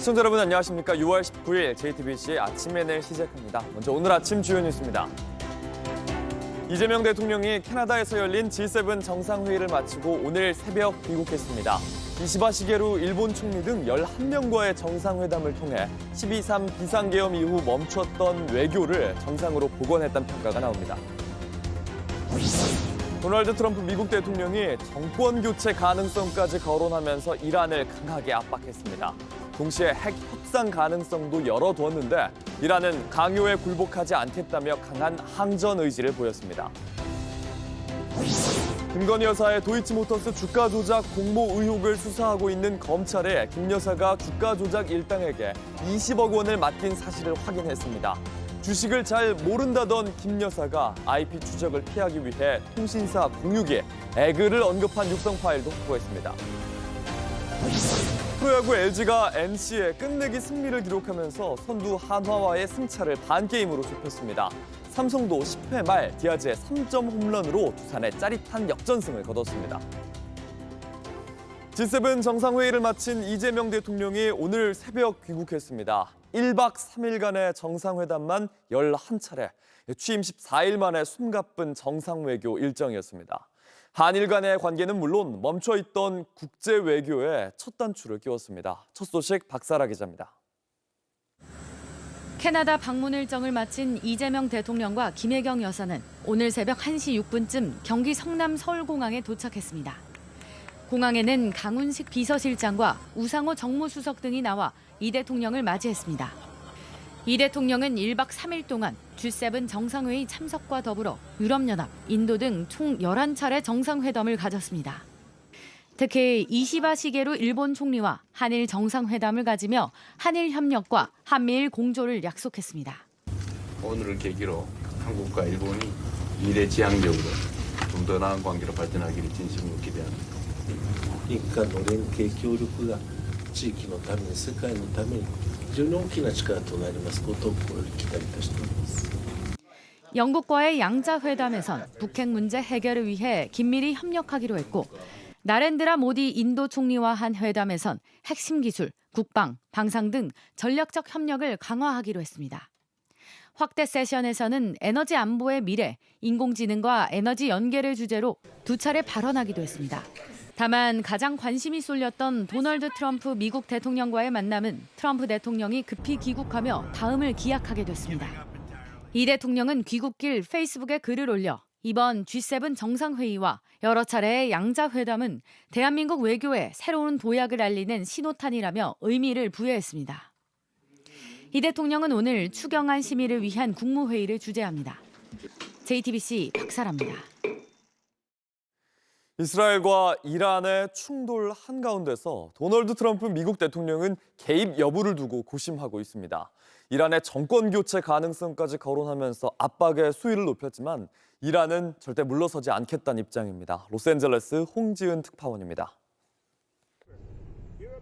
시청자 여러분 안녕하십니까. 6월 19일 JTBC 아침 NL 시작합니다. 먼저 오늘 아침 주요 뉴스입니다. 이재명 대통령이 캐나다에서 열린 G7 정상회의를 마치고 오늘 새벽 귀국했습니다. 이시바 시게루 일본 총리 등 11명과의 정상회담을 통해 12.3 비상계엄 이후 멈췄던 외교를 정상으로 복원했다는 평가가 나옵니다. 도널드 트럼프 미국 대통령이 정권 교체 가능성까지 거론하면서 이란을 강하게 압박했습니다. 동시에 핵 협상 가능성도 열어두었는데 이란은 강요에 굴복하지 않겠다며 강한 항전 의지를 보였습니다. 김건희 여사의 도이치모터스 주가 조작 공모 의혹을 수사하고 있는 검찰에 김 여사가 주가 조작 일당에게 20억 원을 맡긴 사실을 확인했습니다. 주식을 잘 모른다던 김 여사가 IP 추적을 피하기 위해 통신사 공유기에 에그를 언급한 육성 파일도 확보했습니다. 프로야구 LG가 NC에 끝내기 승리를 기록하면서 선두 한화와의 승차를 반게임으로 좁혔습니다. 삼성도 10회 말 디아즈의 3점 홈런으로 두산의 짜릿한 역전승을 거뒀습니다. G7 정상회의를 마친 이재명 대통령이 오늘 새벽 귀국했습니다. 1박 3일간의 정상회담만 11차례, 취임 14일 만에 숨가쁜 정상외교 일정이었습니다. 한일 간의 관계는 물론 멈춰있던 국제외교에 첫 단추를 끼웠습니다. 첫 소식 박사라 기자입니다. 캐나다 방문 일정을 마친 이재명 대통령과 김혜경 여사는 오늘 새벽 1시 6분쯤 경기 성남 서울공항에 도착했습니다. 공항에는 강훈식 비서실장과 우상호 정무수석 등이 나와 이 대통령을 맞이했습니다. 이 대통령은 1박 3일 동안 G7 정상회의 참석과 더불어 유럽연합, 인도 등 총 11차례 정상회담을 가졌습니다. 특히 이시바 시게루 일본 총리와 한일 정상회담을 가지며 한일 협력과 한미일 공조를 약속했습니다. 오늘을 계기로 한국과 일본이 미래 지향적으로 좀 더 나은 관계로 발전하기를 진심으로 기대합니다. 日韓の連携協力が地域のために世界のために非常に大きな力となりますことを心より期待いたしております。 영국과의 양자 회담에선 북핵 문제 해결을 위해 긴밀히 협력하기로 했고 나렌드라 모디 인도 총리와 한 회담에선 핵심 기술, 국방, 방산 등 전략적 협력을 강화하기로 했습니다. 확대 세션에서는 에너지 안보의 미래, 인공지능과 에너지 연계를 주제로 두 차례 발언하기도 했습니다. 다만 가장 관심이 쏠렸던 도널드 트럼프 미국 대통령과의 만남은 트럼프 대통령이 급히 귀국하며 다음을 기약하게 됐습니다. 이 대통령은 귀국길 페이스북에 글을 올려 이번 G7 정상회의와 여러 차례의 양자회담은 대한민국 외교에 새로운 도약을 알리는 신호탄이라며 의미를 부여했습니다. 이 대통령은 오늘 추경안 심의를 위한 국무회의를 주재합니다. JTBC 박사라입니다. 이스라엘과 이란의 충돌 한가운데서 도널드 트럼프 미국 대통령은 개입 여부를 두고 고심하고 있습니다. 이란의 정권 교체 가능성까지 거론하면서 압박의 수위를 높였지만 이란은 절대 물러서지 않겠다는 입장입니다. 로스앤젤레스 홍지은 특파원입니다.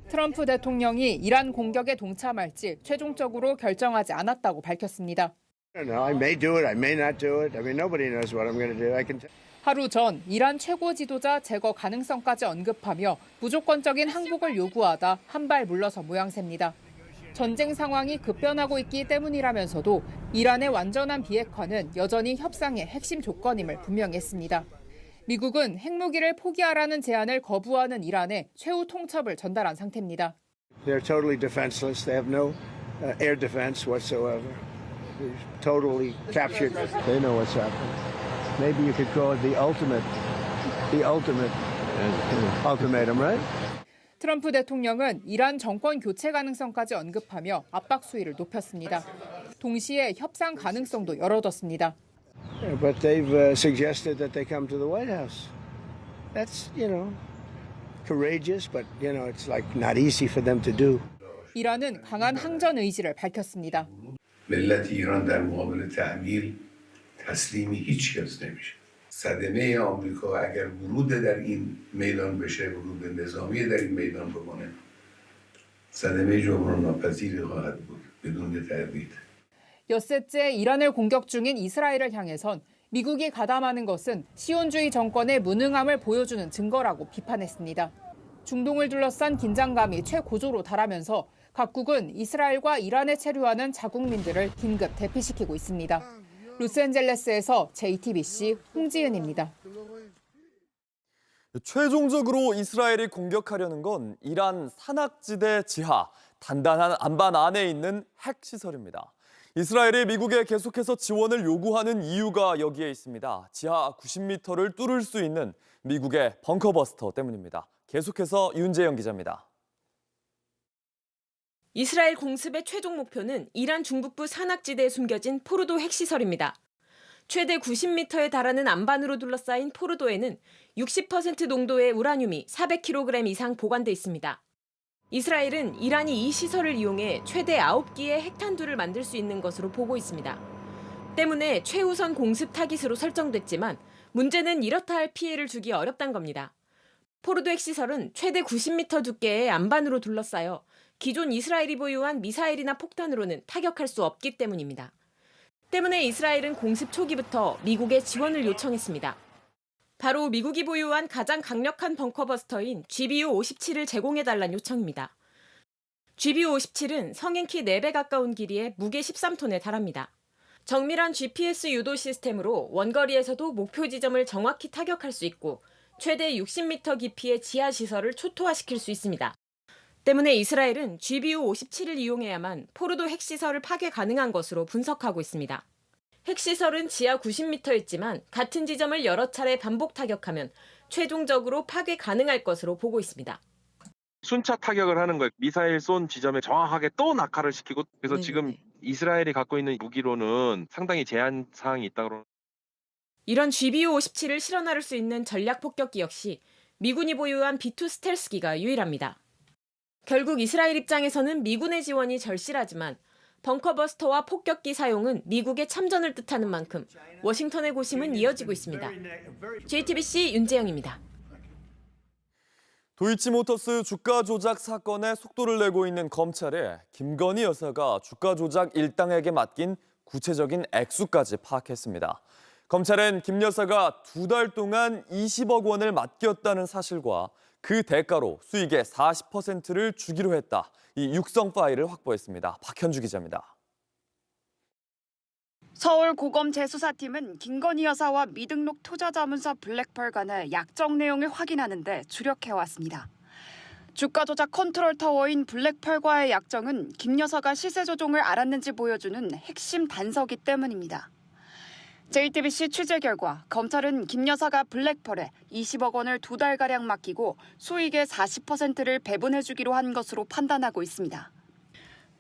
트럼프 대통령이 이란 공격에 동참할지 최종적으로 결정하지 않았다고 밝혔습니다. I may do it, I may not do it. I mean, nobody knows what I'm going to do. 하루 전 이란 최고 지도자 제거 가능성까지 언급하며 무조건적인 항복을 요구하다 한 발 물러선 모양새입니다. 전쟁 상황이 급변하고 있기 때문이라면서도 이란의 완전한 비핵화는 여전히 협상의 핵심 조건임을 분명히 했습니다. 미국은 핵무기를 포기하라는 제안을 거부하는 이란에 최후 통첩을 전달한 상태입니다. They're totally defenseless. They have no air defense whatsoever. They're totally captured. They know what's happening. Maybe you could call it the ultimate ultimatum, right? 트럼프 대통령은 이란 정권 교체 가능성까지 언급하며 압박 수위를 높였습니다. 동시에 협상 가능성도 열어뒀습니다. But they've suggested that they come to the White House. That's, courageous, but, it's like not easy for them to do. 이란은 강한 항전 의지를 밝혔습니다. ملت ایران در مقابل تعمیل تسلیمی هیچ کس نمیشه. صدمه آمریکا اگر ورود در این میدان بشه، ورود نظامی در این میدان بکنه، صدمه جبران ناپذیری خواهد بود بدون تردید. 엿새째 이란을 공격 중인 이스라엘을 향해선 미국이 가담하는 것은 시온주의 정권의 무능함을 보여주는 증거라고 비판했습니다. 중동을 둘러싼 긴장감이 최고조로 달하면서 각국은 이스라엘과 이란에 체류하는 자국민들을 긴급 대피시키고 있습니다. 로스앤젤레스에서 JTBC 홍지은입니다. 최종적으로 이스라엘이 공격하려는 건 이란 산악지대 지하 단단한 안반 안에 있는 핵시설입니다. 이스라엘이 미국에 계속해서 지원을 요구하는 이유가 여기에 있습니다. 지하 90m를 뚫을 수 있는 미국의 벙커버스터 때문입니다. 계속해서 윤재영 기자입니다. 이스라엘 공습의 최종 목표는 이란 중북부 산악지대에 숨겨진 포르도 핵시설입니다. 최대 90m에 달하는 안반으로 둘러싸인 포르도에는 60% 농도의 우라늄이 400kg 이상 보관돼 있습니다. 이스라엘은 이란이 이 시설을 이용해 최대 9기의 핵탄두를 만들 수 있는 것으로 보고 있습니다. 때문에 최우선 공습 타깃으로 설정됐지만 문제는 이렇다 할 피해를 주기 어렵다는 겁니다. 포르도 핵시설은 최대 90m 두께의 안반으로 둘러싸여 기존 이스라엘이 보유한 미사일이나 폭탄으로는 타격할 수 없기 때문입니다. 때문에 이스라엘은 공습 초기부터 미국에 지원을 요청했습니다. 바로 미국이 보유한 가장 강력한 벙커버스터인 GBU-57을 제공해달란 요청입니다. GBU-57은 성인 키 4배 가까운 길이에 무게 13톤에 달합니다. 정밀한 GPS 유도 시스템으로 원거리에서도 목표 지점을 정확히 타격할 수 있고 최대 60m 깊이의 지하 시설을 초토화시킬 수 있습니다. 때문에 이스라엘은 GBU-57을 이용해야만 포르도 핵시설을 파괴 가능한 것으로 분석하고 있습니다. 핵시설은 지하 90m 있지만 같은 지점을 여러 차례 반복 타격하면 최종적으로 파괴 가능할 것으로 보고 있습니다. 순차 타격을 하는 거예요. 미사일 쏜 지점에 정확하게 또 낙하를 시키고 그래서 지금 이스라엘이 갖고 있는 무기로는 상당히 제한 사항이 있다고. 이런 GBU-57을 실어나를 수 있는 전략 폭격기 역시 미군이 보유한 B-2 스텔스기가 유일합니다. 결국 이스라엘 입장에서는 미군의 지원이 절실하지만 벙커버스터와 폭격기 사용은 미국의 참전을 뜻하는 만큼 워싱턴의 고심은 이어지고 있습니다. JTBC 윤재영입니다. 도이치모터스 주가 조작 사건에 속도를 내고 있는 검찰에 김건희 여사가 주가 조작 일당에게 맡긴 구체적인 액수까지 파악했습니다. 검찰은 김 여사가 2달 동안 20억 원을 맡겼다는 사실과 그 대가로 수익의 40%를 주기로 했다. 이 육성 파일을 확보했습니다. 박현주 기자입니다. 서울고검 재수사팀은 김건희 여사와 미등록 투자자문서 블랙펄 간의 약정 내용을 확인하는 데 주력해왔습니다. 주가 조작 컨트롤 타워인 블랙펄과의 약정은 김 여사가 시세 조종을 알았는지 보여주는 핵심 단서기 때문입니다. JTBC 취재 결과 검찰은 김 여사가 블랙펄에 20억 원을 2달가량 맡기고 수익의 40%를 배분해주기로 한 것으로 판단하고 있습니다.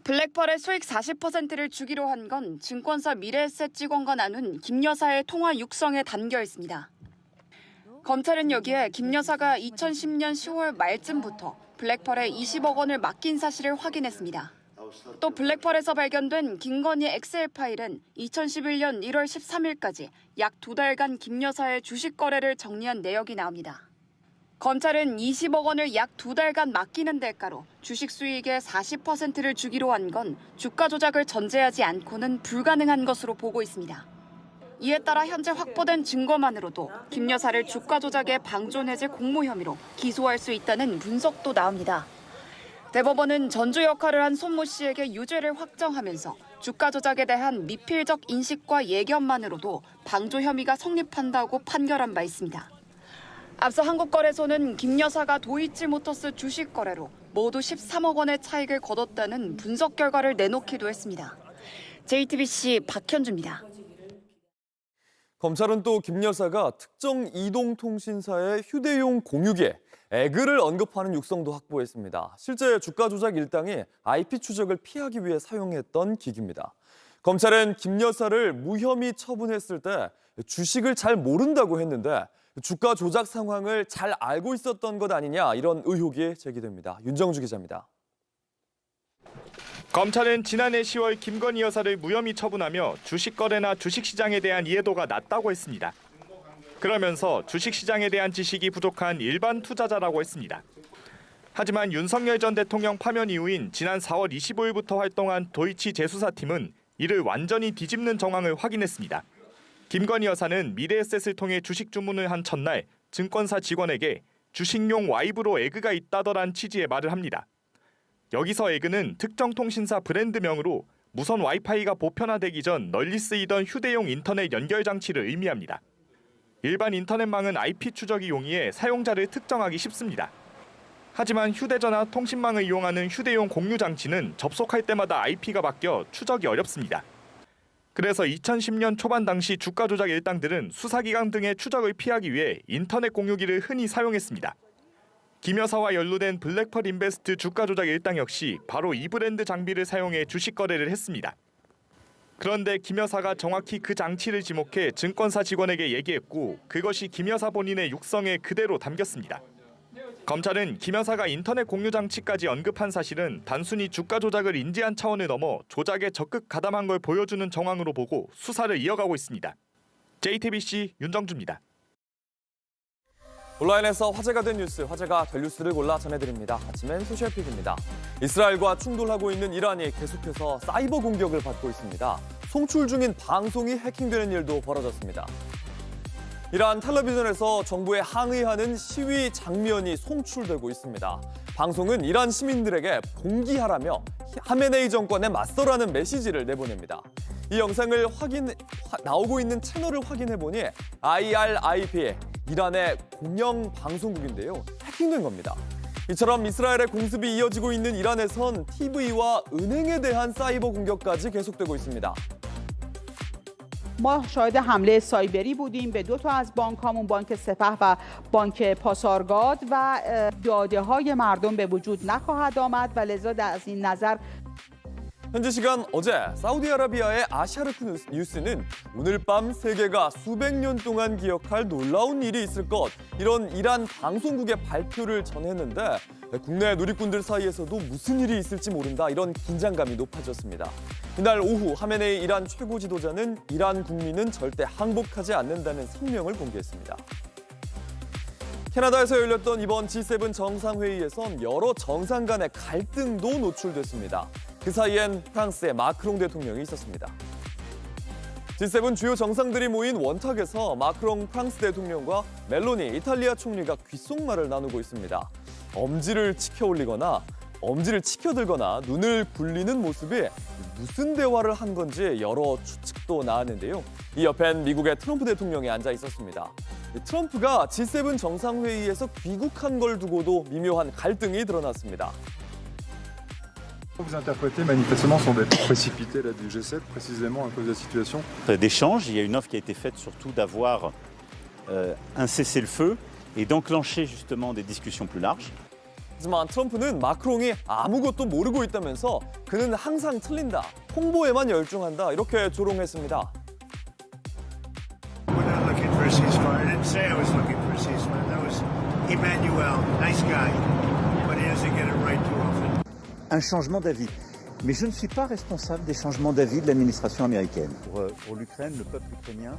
블랙펄의 수익 40%를 주기로 한 건 증권사 미래에셋 직원과 나눈 김 여사의 통화 육성에 담겨 있습니다. 검찰은 여기에 김 여사가 2010년 10월 말쯤부터 블랙펄에 20억 원을 맡긴 사실을 확인했습니다. 또 블랙펄에서 발견된 김건희 엑셀 파일은 2011년 1월 13일까지 약 2달간 김 여사의 주식 거래를 정리한 내역이 나옵니다. 검찰은 20억 원을 약 2달간 맡기는 대가로 주식 수익의 40%를 주기로 한 건 주가 조작을 전제하지 않고는 불가능한 것으로 보고 있습니다. 이에 따라 현재 확보된 증거만으로도 김 여사를 주가 조작의 방조 내지 공모 혐의로 기소할 수 있다는 분석도 나옵니다. 대법원은 전주 역할을 한 손모 씨에게 유죄를 확정하면서 주가 조작에 대한 미필적 인식과 예견만으로도 방조 혐의가 성립한다고 판결한 바 있습니다. 앞서 한국거래소는 김 여사가 도이치모터스 주식 거래로 모두 13억 원의 차익을 거뒀다는 분석 결과를 내놓기도 했습니다. JTBC 박현주입니다. 검찰은 또 김 여사가 특정 이동통신사의 휴대용 공유기에 에그를 언급하는 육성도 확보했습니다. 실제 주가 조작 일당이 IP 추적을 피하기 위해 사용했던 기기입니다. 검찰은 김 여사를 무혐의 처분했을 때 주식을 잘 모른다고 했는데 주가 조작 상황을 잘 알고 있었던 것 아니냐 이런 의혹이 제기됩니다. 윤정주 기자입니다. 검찰은 지난해 10월 김건희 여사를 무혐의 처분하며 주식 거래나 주식시장에 대한 이해도가 낮다고 했습니다. 그러면서 주식시장에 대한 지식이 부족한 일반 투자자라고 했습니다. 하지만 윤석열 전 대통령 파면 이후인 지난 4월 25일부터 활동한 도이치 재수사팀은 이를 완전히 뒤집는 정황을 확인했습니다. 김건희 여사는 미래에셋을 통해 주식 주문을 한 첫날 증권사 직원에게 주식용 와이브로 에그가 있다더란 취지의 말을 합니다. 여기서 에그는 특정 통신사 브랜드명으로 무선 와이파이가 보편화되기 전 널리 쓰이던 휴대용 인터넷 연결 장치를 의미합니다. 일반 인터넷망은 IP 추적이 용이해 사용자를 특정하기 쉽습니다. 하지만 휴대전화 통신망을 이용하는 휴대용 공유 장치는 접속할 때마다 IP가 바뀌어 추적이 어렵습니다. 그래서 2010년 초반 당시 주가 조작 일당들은 수사기관 등의 추적을 피하기 위해 인터넷 공유기를 흔히 사용했습니다. 김 여사와 연루된 블랙펄 인베스트 주가 조작 일당 역시 바로 이 브랜드 장비를 사용해 주식 거래를 했습니다. 그런데 김 여사가 정확히 그 장치를 지목해 증권사 직원에게 얘기했고 그것이 김 여사 본인의 육성에 그대로 담겼습니다. 검찰은 김 여사가 인터넷 공유 장치까지 언급한 사실은 단순히 주가 조작을 인지한 차원을 넘어 조작에 적극 가담한 걸 보여주는 정황으로 보고 수사를 이어가고 있습니다. JTBC 윤정주입니다. 온라인에서 화제가 된 뉴스, 화제가 될 뉴스를 골라 전해드립니다. 아침엔 소셜픽입니다. 이스라엘과 충돌하고 있는 이란이 계속해서 사이버 공격을 받고 있습니다. 송출 중인 방송이 해킹되는 일도 벌어졌습니다. 이란 텔레비전에서 정부에 항의하는 시위 장면이 송출되고 있습니다. 방송은 이란 시민들에게 봉기하라며 하메네이 정권에 맞서라는 메시지를 내보냅니다. 이 영상을 나오고 있는 채널을 확인해보니 IRIB, 이란의 공영 방송국인데요. 해킹된 겁니다. 이처럼 이스라엘의 공습이 이어지고 있는 이란에선 TV와 은행에 대한 사이버 공격까지 계속되고 있습니다. ما شاهد حمله سایبری بودیم به دو تا از بانک‌هامون، بانک سپه و بانک پاسارگاد و داده‌های مردم به وجود نخواهد آمد و لذا از این نظر 현지 시간 어제 사우디아라비아의 아샤르크 뉴스는 오늘 밤 세계가 수백 년 동안 기억할 놀라운 일이 있을 것, 이런 이란 방송국의 발표를 전했는데 국내 누리꾼들 사이에서도 무슨 일이 있을지 모른다, 이런 긴장감이 높아졌습니다. 이날 오후 하메네이 이란 최고 지도자는 이란 국민은 절대 항복하지 않는다는 성명을 공개했습니다. 캐나다에서 열렸던 이번 G7 정상회의에선 여러 정상 간의 갈등도 노출됐습니다. 그 사이엔 프랑스의 마크롱 대통령이 있었습니다. G7 주요 정상들이 모인 원탁에서 마크롱 프랑스 대통령과 멜로니 이탈리아 총리가 귓속말을 나누고 있습니다. 엄지를 치켜들거나 눈을 굴리는 모습이 무슨 대화를 한 건지 여러 추측도 나왔는데요. 이 옆엔 미국의 트럼프 대통령이 앉아 있었습니다. 트럼프가 G7 정상회의에서 귀국한 걸 두고도 미묘한 갈등이 드러났습니다. Vous interprétez manifestement son départ précipité là, du G7, précisément à cause de la situation d'échange. Il y a une offre qui a été faite surtout d'avoir un cessez-le-feu et d'enclencher justement des discussions plus larges. 하지만 트럼프는 마크롱이 아무것도 모르고 있다면서 그는 항상 틀린다, 홍보에만 열중한다, 이렇게 조롱했습니다. We're not looking for a ceasefire. I didn't say I was looking for a ceasefire. That was Emmanuel, nice guy, but he doesn't get it right too often. Un changement d'avis. Mais je ne suis pas responsable des changements d'avis de l'administration américaine. Pour l'Ukraine, le peuple ukrainien.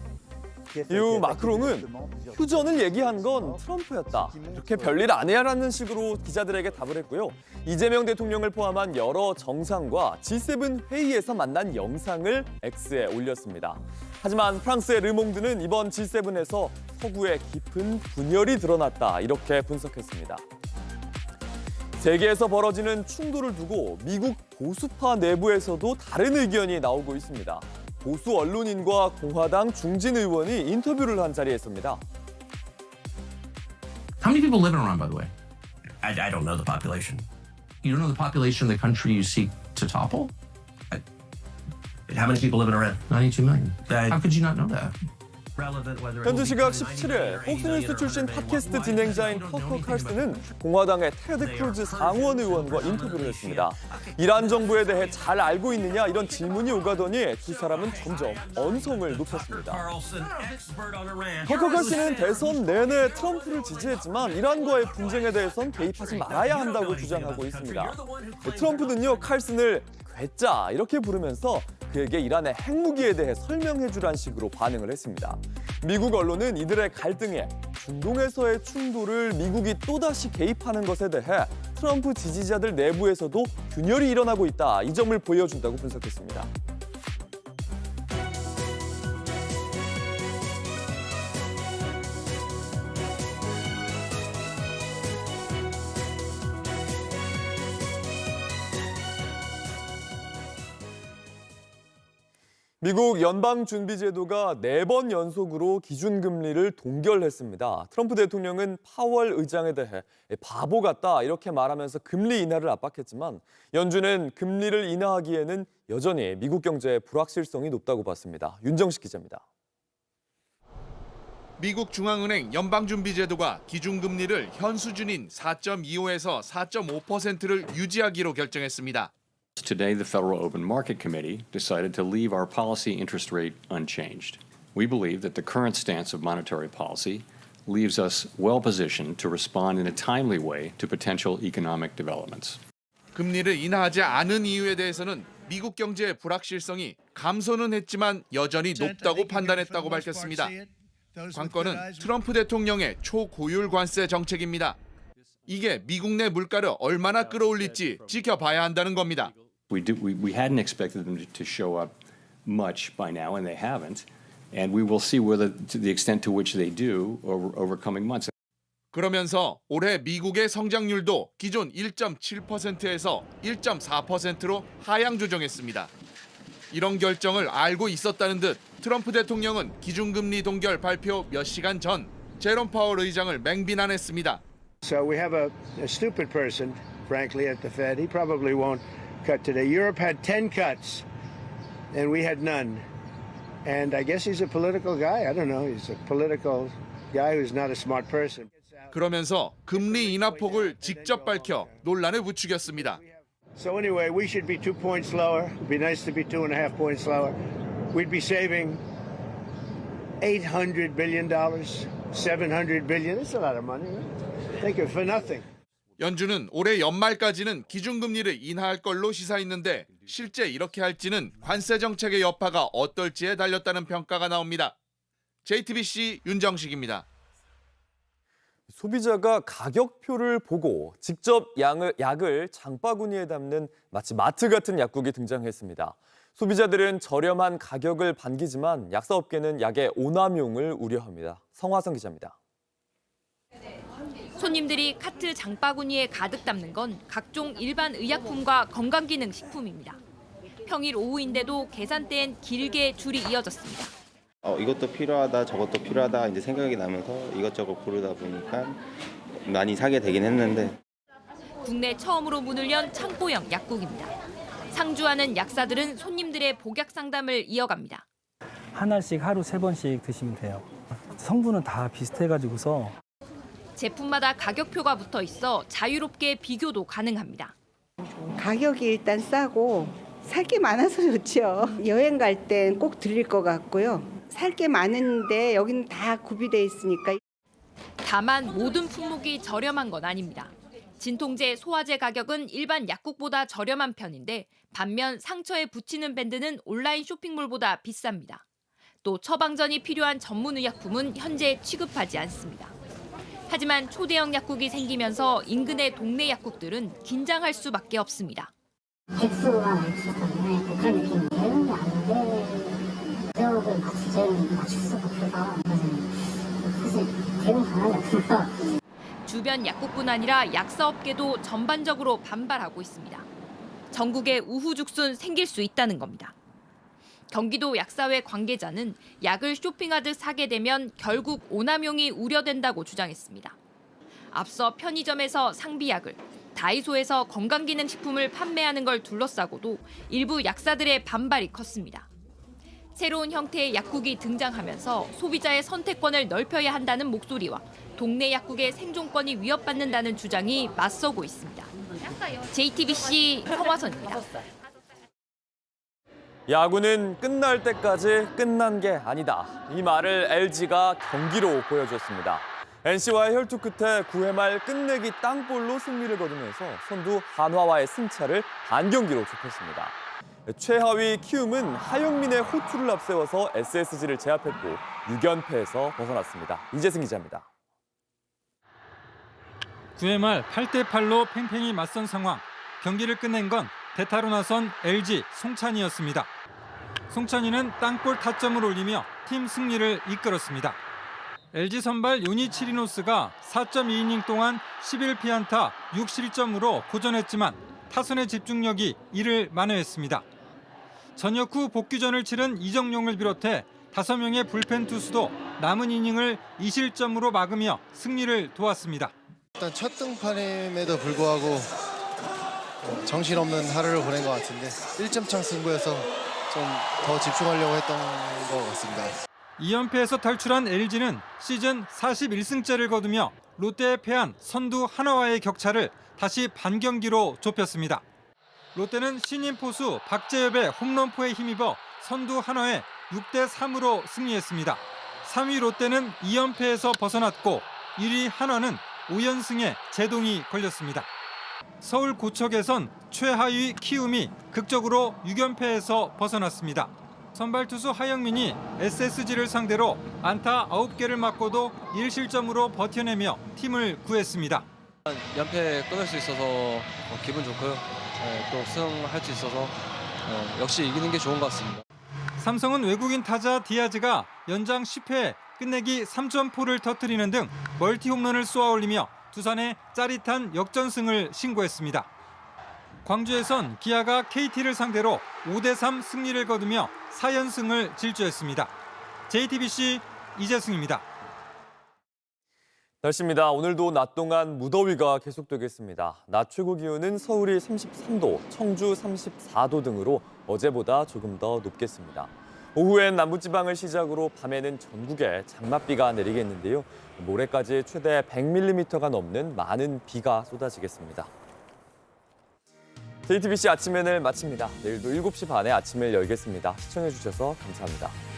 이후 마크롱은 휴전을 얘기한 건 트럼프였다, 이렇게 별일 아니야라는 식으로 기자들에게 답을 했고요. 이재명 대통령을 포함한 여러 정상과 G7 회의에서 만난 영상을 X에 올렸습니다. 하지만 프랑스의 르몽드는 이번 G7에서 서구의 깊은 분열이 드러났다, 이렇게 분석했습니다. 세계에서 벌어지는 충돌을 두고 미국 보수파 내부에서도 다른 의견이 나오고 있습니다. 보수 언론인과 공화당 중진 의원이 인터뷰를 한 자리였습니다. How many people live in Iran, by the way? I don't know the population. You don't know the population of the country you seek to topple? How many people live in Iran? 92 million. How could you not know that? 현지 시각 17일 폭스뉴스 출신 팟캐스트 진행자인 터커 칼슨은 공화당의 테드 크루즈 상원 의원과 인터뷰를 했습니다. 이란 정부에 대해 잘 알고 있느냐, 이런 질문이 오가더니 두 사람은 점점 언성을 높였습니다. 터커 칼슨은 대선 내내 트럼프를 지지했지만 이란과의 분쟁에 대해선 개입하지 말아야 한다고 주장하고 있습니다. 트럼프는요, 칼슨을 괴짜 이렇게 부르면서 그에게 이란의 핵무기에 대해 설명해주란 식으로 반응을 했습니다. 미국 언론은 이들의 갈등에 중동에서의 충돌을 미국이 또다시 개입하는 것에 대해 트럼프 지지자들 내부에서도 균열이 일어나고 있다, 이 점을 보여준다고 분석했습니다. 미국 연방준비제도가 4번 연속으로 기준금리를 동결했습니다. 트럼프 대통령은 파월 의장에 대해 바보 같다 이렇게 말하면서 금리 인하를 압박했지만 연준은 금리를 인하하기에는 여전히 미국 경제의 불확실성이 높다고 봤습니다. 윤정식 기자입니다. 미국 중앙은행 연방준비제도가 기준금리를 현 수준인 4.25에서 4.5%를 유지하기로 결정했습니다. Today, the Federal Open Market Committee decided to leave our policy interest rate unchanged. We believe that the current stance of monetary policy leaves us well positioned to respond in a timely way to potential economic developments. 금리를 인하하지 않은 이유에 대해서는 미국 경제의 불확실성이 감소는 했지만 여전히 높다고 판단했다고 밝혔습니다. 관건은 트럼프 대통령의 초고율 관세 정책입니다. 이게 미국 내 물가를 얼마나 끌어올릴지 지켜봐야 한다는 겁니다. We hadn't expected them to show up much by now, and they haven't. And we will see whether to the extent to which they do over coming months. 그러면서 올해 미국의 성장률도 기존 1.7%에서 1.4%로 하향 조정했습니다. 이런 결정을 알고 있었다는 듯 트럼프 대통령은 기준금리 동결 발표 몇 시간 전 제롬 파월 의장을 맹비난했습니다. So we have a stupid person, frankly, at the Fed. He probably won't cut today. Europe had 10 cuts, and we had none. And I guess he's a political guy. I don't know. He's a political guy who's not a smart person. 그러면서 금리 인하폭을 직접 밝혀 논란을 부추겼습니다. So anyway, we should be 2 points lower. It'd be nice to be 2.5 points lower. We'd be saving $800 billion, $700 billion. It's a lot of money. Thank you for nothing. 연준은 올해 연말까지는 기준금리를 인하할 걸로 시사했는데 실제 이렇게 할지는 관세 정책의 여파가 어떨지에 달렸다는 평가가 나옵니다. JTBC 윤정식입니다. 소비자가 가격표를 보고 직접 약을 장바구니에 담는 마치 마트 같은 약국이 등장했습니다. 소비자들은 저렴한 가격을 반기지만 약사업계는 약의 오남용을 우려합니다. 성화성 기자입니다. 손님들이 카트 장바구니에 가득 담는 건 각종 일반 의약품과 건강기능식품입니다. 평일 오후인데도 계산대엔 길게 줄이 이어졌습니다. 이것도 필요하다, 저것도 필요하다 이제 생각이 나면서 이것저것 고르다 보니까 많이 사게 되긴 했는데. 국내 처음으로 문을 연 창고형 약국입니다. 상주하는 약사들은 손님들의 복약 상담을 이어갑니다. 하나씩 하루 3번씩 드시면 돼요. 성분은 다 비슷해가지고서. 제품마다 가격표가 붙어 있어 자유롭게 비교도 가능합니다. 가격이 일단 싸고 살 게 많아서 좋죠. 여행 갈 땐 꼭 들릴 것 같고요. 살 게 많은데 여기는 다 구비돼 있으니까. 다만 모든 품목이 저렴한 건 아닙니다. 진통제, 소화제 가격은 일반 약국보다 저렴한 편인데 반면 상처에 붙이는 밴드는 온라인 쇼핑몰보다 비쌉니다. 또 처방전이 필요한 전문 의약품은 현재 취급하지 않습니다. 하지만 초대형 약국이 생기면서 인근의 동네 약국들은 긴장할 수밖에 없습니다. 백수가 많기 때문에 그런 느낌이 되는 게 아닌데 가격을 같이 저희는 맞출 수가 없어서 사실 되는 상황이 없어서. 주변 약국뿐 아니라 약사업계도 전반적으로 반발하고 있습니다. 전국에 우후죽순 생길 수 있다는 겁니다. 경기도 약사회 관계자는 약을 쇼핑하듯 사게 되면 결국 오남용이 우려된다고 주장했습니다. 앞서 편의점에서 상비약을, 다이소에서 건강기능식품을 판매하는 걸 둘러싸고도 일부 약사들의 반발이 컸습니다. 새로운 형태의 약국이 등장하면서 소비자의 선택권을 넓혀야 한다는 목소리와 동네 약국의 생존권이 위협받는다는 주장이 맞서고 있습니다. JTBC 성화선입니다. 야구는 끝날 때까지 끝난 게 아니다. 이 말을 LG가 경기로 보여줬습니다. NC와의 혈투 끝에 9회 말 끝내기 땅볼로 승리를 거두면서 선두 한화와의 승차를 반경기로 좁혔습니다. 최하위 키움은 하영민의 호투를 앞세워서 SSG를 제압했고 6연패에서 벗어났습니다. 이재승 기자입니다. 9회 말 8대8로 팽팽히 맞선 상황. 경기를 끝낸 건 대타로 나선 LG 송찬이였습니다. 송찬이는 땅볼 타점을 올리며 팀 승리를 이끌었습니다. LG 선발 요니 치리노스가 4.2이닝 동안 11피안타 6실점으로 고전했지만 타선의 집중력이 이를 만회했습니다. 전역 후 복귀전을 치른 이정용을 비롯해 5명의 불펜 투수도 남은 이닝을 2실점으로 막으며 승리를 도왔습니다. 일단 첫 등판임에도 불구하고 정신없는 하루를 보낸 것 같은데 1점 차 승부여서 좀 더 집중하려고 했던 것 같습니다. 2연패에서 탈출한 LG는 시즌 41승째를 거두며 롯데에 패한 선두 한화와의 격차를 다시 반경기로 좁혔습니다. 롯데는 신인 포수 박재엽의 홈런포에 힘입어 선두 한화에 6대3으로 승리했습니다. 3위 롯데는 2연패에서 벗어났고 1위 한화는 5연승에 제동이 걸렸습니다. 서울 고척에선 최하위 키움이 극적으로 6연패에서 벗어났습니다. 선발 투수 하영민이 SSG를 상대로 안타 9개를 맞고도 1실점으로 버텨내며 팀을 구했습니다. 연패 끊을 수 있어서 기분 좋고요. 또 승할 수 있어서 역시 이기는 게 좋은 것 같습니다. 삼성은 외국인 타자 디아즈가 연장 10회에 끝내기 3점포를 터뜨리는 등 멀티 홈런을 쏘아올리며 두산에 짜릿한 역전승을 신고했습니다. 광주에선 기아가 KT를 상대로 5대3 승리를 거두며 4연승을 질주했습니다. JTBC 이재승입니다. 날씨입니다. 오늘도 낮 동안 무더위가 계속되겠습니다. 낮 최고 기온은 서울이 33도, 청주 34도 등으로 어제보다 조금 더 높겠습니다. 오후엔 남부지방을 시작으로 밤에는 전국에 장맛비가 내리겠는데요. 모레까지 최대 100mm가 넘는 많은 비가 쏟아지겠습니다. JTBC 아침엔을 마칩니다. 내일도 7시 반에 아침을 열겠습니다. 시청해주셔서 감사합니다.